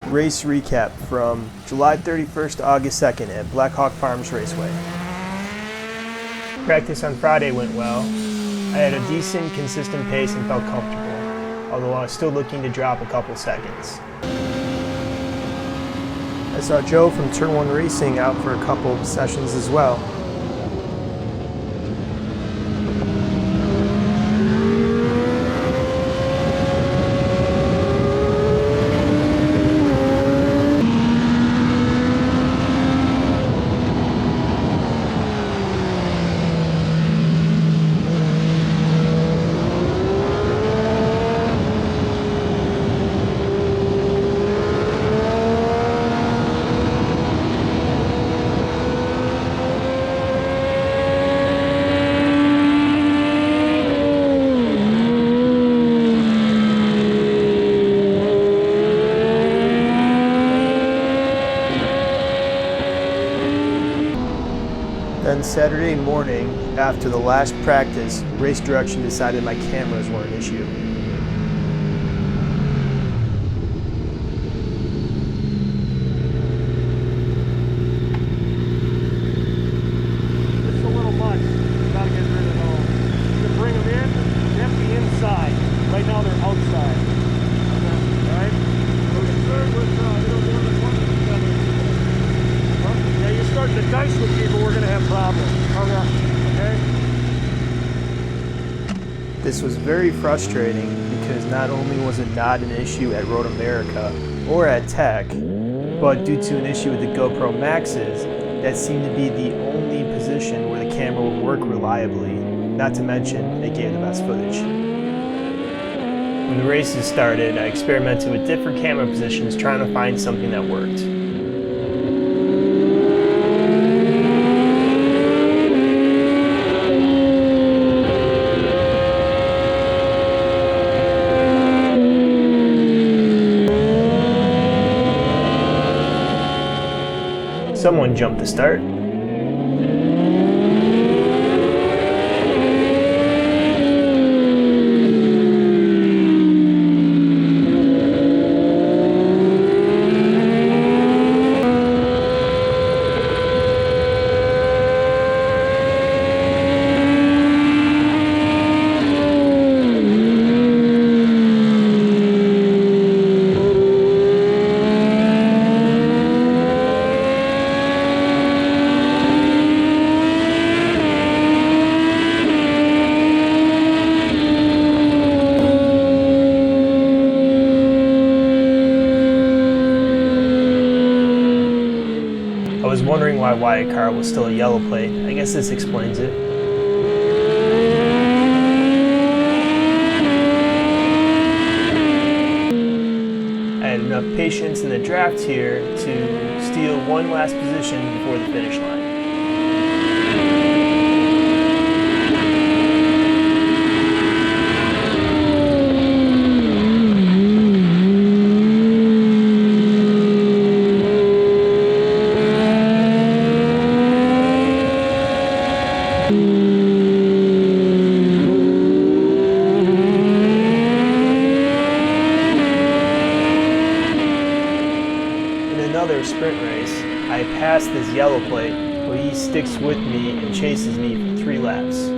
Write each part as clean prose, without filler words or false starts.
Race recap from July 31st to August 2nd at Blackhawk Farms Raceway. Practice on Friday went well. I had a decent, consistent pace and felt comfortable, although I was still looking to drop a couple seconds. I saw Joe from Turn 1 Racing out for a couple of sessions as well. Then Saturday morning, after the last practice, race direction decided my cameras were an issue. It's a little much. Gotta get rid of those. You can bring them in, empty inside. Right now they're outside. Alright? We're concerned with yeah, you're starting to dice with people, we're gonna have problems. Okay? This was very frustrating because not only was it not an issue at Road America or at Tech, but due to an issue with the GoPro Maxes, that seemed to be the only position where the camera would work reliably, not to mention it gave the best footage. When the races started, I experimented with different camera positions trying to find something that worked. Someone jumped the start. I was wondering why Wyatt Carr was still a yellow plate. I guess this explains it. I had enough patience in the draft here to steal one last position before the finish line. Another sprint race, I passed this yellow plate, but he sticks with me and chases me for 3 laps.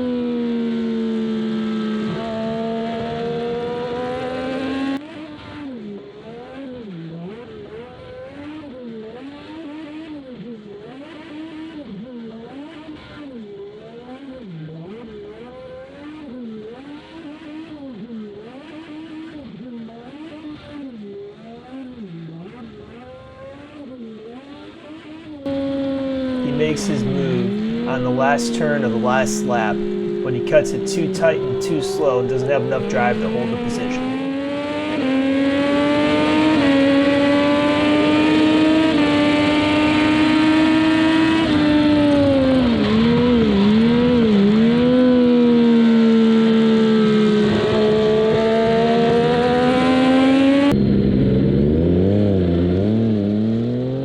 He makes his move on the last turn of the last lap, but he cuts it too tight and too slow and doesn't have enough drive to hold the position.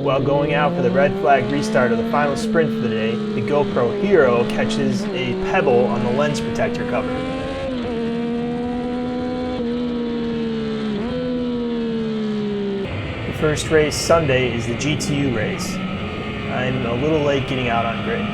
While going out for the red flag restart of the final sprint for the day, the GoPro Hero catches a pebble on the lens protector cover. The First race Sunday is the GTU race. I'm a little late getting out on grid.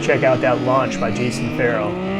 Check out that launch by Jason Farrell.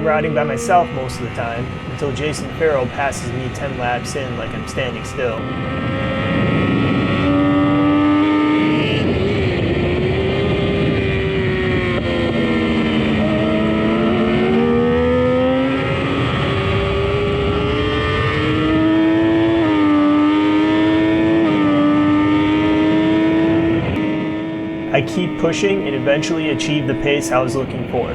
Riding by myself most of the time until Jason Farrell passes me 10 laps in like I'm standing still. I keep pushing and eventually achieve the pace I was looking for.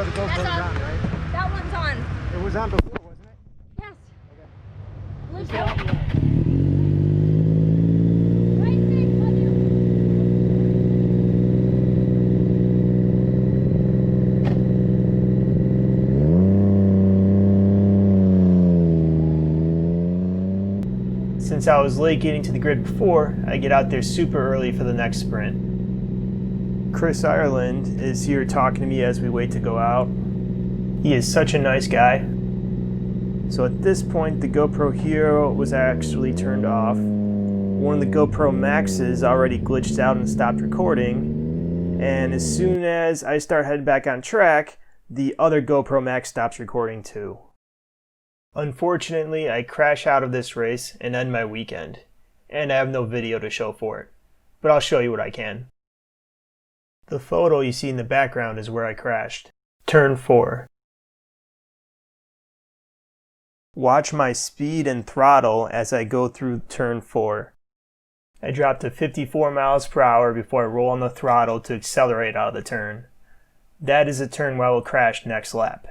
The GoPro's on, right? That one's on. It was on before, wasn't it? Yes. Okay. Look Stay out. off the road. Right thing, love you. Since I was late getting to the grid before, I get out there super early for the next sprint. Chris Ireland is here talking to me as we wait to go out. He is such a nice guy. So at this point, the GoPro Hero was actually turned off. One of the GoPro Maxes already glitched out and stopped recording. And as soon as I start heading back on track, the other GoPro Max stops recording too. Unfortunately, I crash out of this race and end my weekend. And I have no video to show for it. But I'll show you what I can. The photo you see in the background is where I crashed. Turn 4. Watch my speed and throttle as I go through turn 4. I drop to 54 miles per hour before I roll on the throttle to accelerate out of the turn. That is a turn where I will crash next lap.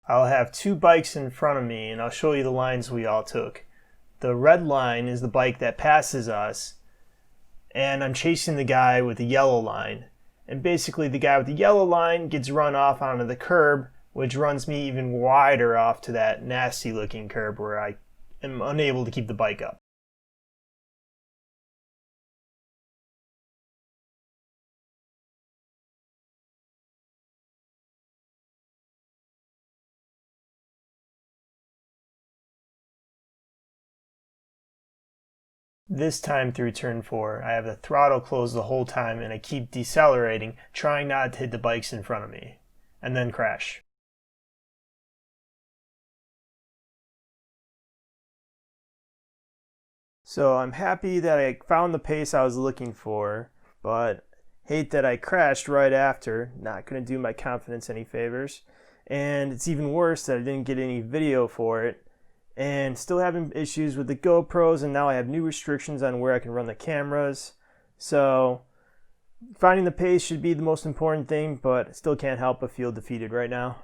I'll have two bikes in front of me and I'll show you the lines we all took. The red line is the bike that passes us, and I'm chasing the guy with the yellow line. And basically the guy with the yellow line gets run off onto the curb, which runs me even wider off to that nasty looking curb where I am unable to keep the bike up. This time through turn 4, I have the throttle closed the whole time and I keep decelerating, trying not to hit the bikes in front of me, and then crash. So I'm happy that I found the pace I was looking for, but hate that I crashed right after. Not going to do my confidence any favors. And it's even worse that I didn't get any video for it. And still having issues with the GoPros, and now I have new restrictions on where I can run the cameras. So finding the pace should be the most important thing, but still can't help but feel defeated right now.